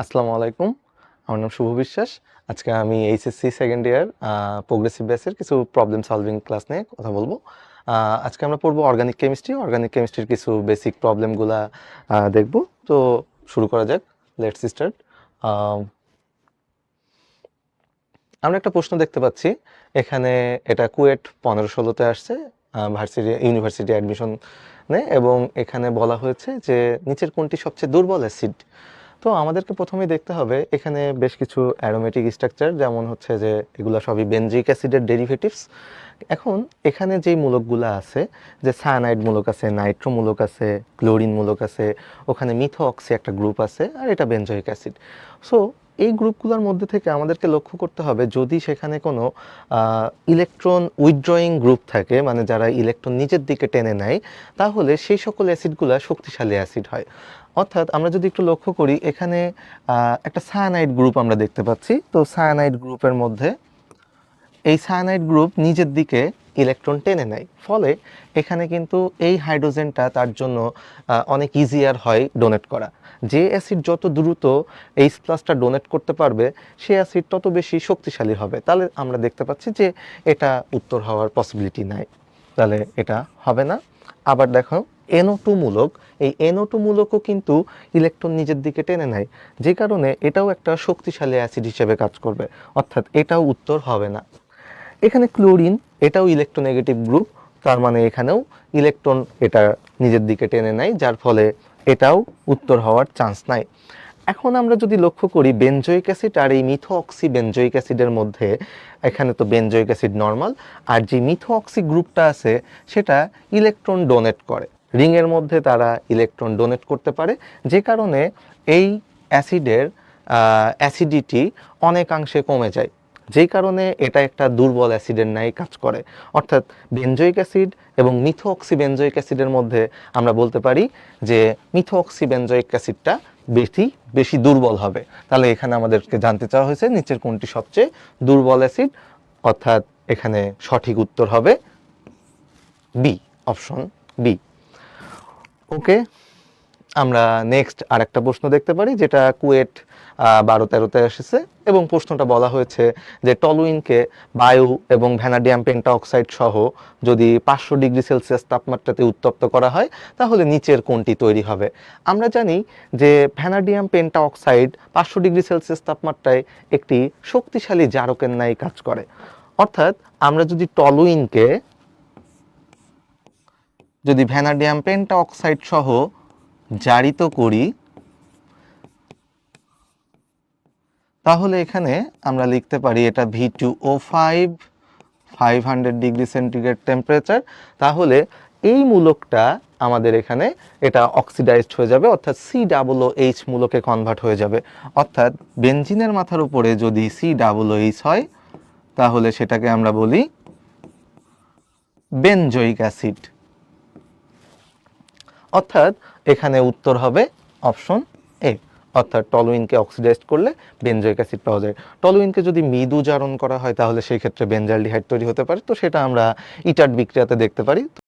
আসসালামু আলাইকুম। আমার নাম শুভ বিশ্বাস। আজকে আমি এইচএসসি সেকেন্ড ইয়ার প্রোগ্রেসিভ ব্যাচের কিছু প্রবলেম সলভিং ক্লাস নিয়ে কথা বলবো। আজকে আমরা পড়বো অর্গানিক কেমিস্ট্রি। অর্গানিক কেমিস্ট্রির কিছু বেসিক প্রবলেমগুলা দেখব। তো শুরু করা যাক। Let's start. আমরা একটা প্রশ্ন দেখতে পাচ্ছি এখানে, এটা কুয়েট 15-16-তে আসছে ইউনিভার্সিটি অ্যাডমিশন এবং এখানে বলা হয়েছে যে নিচের কোনটি সবচেয়ে দুর্বল অ্যাসিড। তো আমাদেরকে প্রথমেই দেখতে হবে এখানে বেশ কিছু অ্যারোমেটিক স্ট্রাকচার, যেমন হচ্ছে যে এগুলো সবই বেনজিক অ্যাসিডের ডেরিভেটিভস। এখন এখানে যেই মূলকগুলো আছে, যে সায়ানাইড মূলক আছে, নাইট্রো মূলক আছে, ক্লোরিন মূলক আছে, ওখানে মিথোঅক্সি একটা গ্রুপ আছে, আর এটা বেনজোইক অ্যাসিড। সো এই গ্রুপগুলোর মধ্যে থেকে আমাদেরকে লক্ষ্য করতে হবে যদি সেখানে কোনো ইলেকট্রন উইথড্রয়িং গ্রুপ থাকে, মানে যারা ইলেকট্রন নিজের দিকে টেনে নেয়, তাহলে সেই সকল অ্যাসিডগুলো শক্তিশালী অ্যাসিড হয়। অর্থাৎ আমরা যদি একটু লক্ষ্য করি, এখানে একটা সায়ানাইড গ্রুপ আমরা দেখতে পাচ্ছি। তো সায়ানাইড গ্রুপের মধ্যে এই সায়ানাইড গ্রুপ নিজের দিকে ইলেকট্রন টেনে নেয়, ফলে এখানে কিন্তু এই হাইড্রোজেনটা তার জন্য অনেক ইজিয়ার হয় ডোনেট করা। যে অ্যাসিড যত দ্রুত H+ ডোনেট করতে পারবে, সে অ্যাসিড তত বেশি শক্তিশালী হবে। তাহলে আমরা দেখতে পাচ্ছি যে এটা উত্তর হওয়ার পসিবিলিটি নাই, তাহলে এটা হবে না। আবার দেখো NO2 মূলক, এই NO2 মূলকও কিন্তু ইলেকট্রন নিজের দিকে টেনে নেয়, যে কারণে এটাও একটা শক্তিশালী অ্যাসিড হিসেবে কাজ করবে, অর্থাৎ এটাও উত্তর হবে না। এখানে ক্লোরিন, এটাও ইলেকট্রোনেগেটিভ গ্রুপ, তার মানে এখানেও ইলেকট্রন এটা নিজের দিকে টেনে নেয়, যার ফলে এটাও উত্তর হওয়ার চান্স নাই। এখন আমরা যদি লক্ষ্য করি বেনজোইক অ্যাসিড আর এই মিথোঅক্সি বেনজোইক অ্যাসিডের মধ্যে, এখানে তো বেনজোইক অ্যাসিড নর্মাল, আর যে মিথোঅক্সি গ্রুপটা আছে সেটা ইলেকট্রন ডোনেট করে, রিংয়ের মধ্যে তারা ইলেকট্রন ডোনেট করতে পারে, যে কারণে এই অ্যাসিডের অ্যাসিডিটি অনেকাংশে কমে যায়, যেই কারণে এটা একটা দুর্বল অ্যাসিডের ন্যায় কাজ করে। অর্থাৎ বেনজোইক অ্যাসিড এবং মিথোঅক্সি বেনজোইক অ্যাসিডের মধ্যে আমরা বলতে পারি যে মিথোঅক্সি বেনজোইক অ্যাসিডটা বেশি দুর্বল হবে। তাহলে এখানে আমাদেরকে জানতে চাওয়া হয়েছে নিচের কোনটি সবচেয়ে দুর্বল অ্যাসিড, অর্থাৎ এখানে সঠিক উত্তর হবে বি, অপশন বি। ওকে, আমরা নেক্সট আরেকটা প্রশ্ন দেখতে পারি, যেটা কুয়েট 12-13-তে এসেছে এবং প্রশ্নটা বলা হয়েছে যে টলুইনকে বায়ু এবং ভ্যানাডিয়াম পেন্টাঅক্সাইড সহ যদি 500 ডিগ্রি সেলসিয়াস তাপমাত্রাতে উত্তপ্ত করা হয়, তাহলে নিচের কোনটি তৈরি হবে। আমরা জানি যে ভ্যানাডিয়াম পেন্টাঅক্সাইড 500 ডিগ্রি সেলসিয়াস তাপমাত্রায় একটি শক্তিশালী জারকের ন্যায় কাজ করে। অর্থাৎ আমরা যদি টলুইনকে ভ্যানাডিয়াম পেন্টাঅক্সাইড সহ জারিত করি, তাহলে এখানে আমরা লিখতে পারি এটা V2O5, 500 ডিগ্রি সেন্টিগ্রেড টেম্পারেচার। তাহলে এই মূলকটা আমাদের এখানে এটা অক্সিডাইজড হয়ে যাবে, অর্থাৎ COOH মূলকে কনভার্ট হয়ে যাবে। অর্থাৎ বেনজিনের মাথার উপরে যদি COOH হয়, তাহলে সেটাকে আমরা বলি বেনজোইক অ্যাসিড। অর্থাৎ এখানে উত্তর হবে অপশন এ, অর্থাৎ টলুইনকে অক্সিডাইজড করলে বেনজোইক অ্যাসিড পাওয়া যায়। টলুইনকে যদি মৃদু জারণ করা হয়, তাহলে সেই ক্ষেত্রে বেনজালডিহাইড তৈরি হতে পারে। তো সেটা আমরা ইটার্ড বিক্রিয়াতে দেখতে পারি।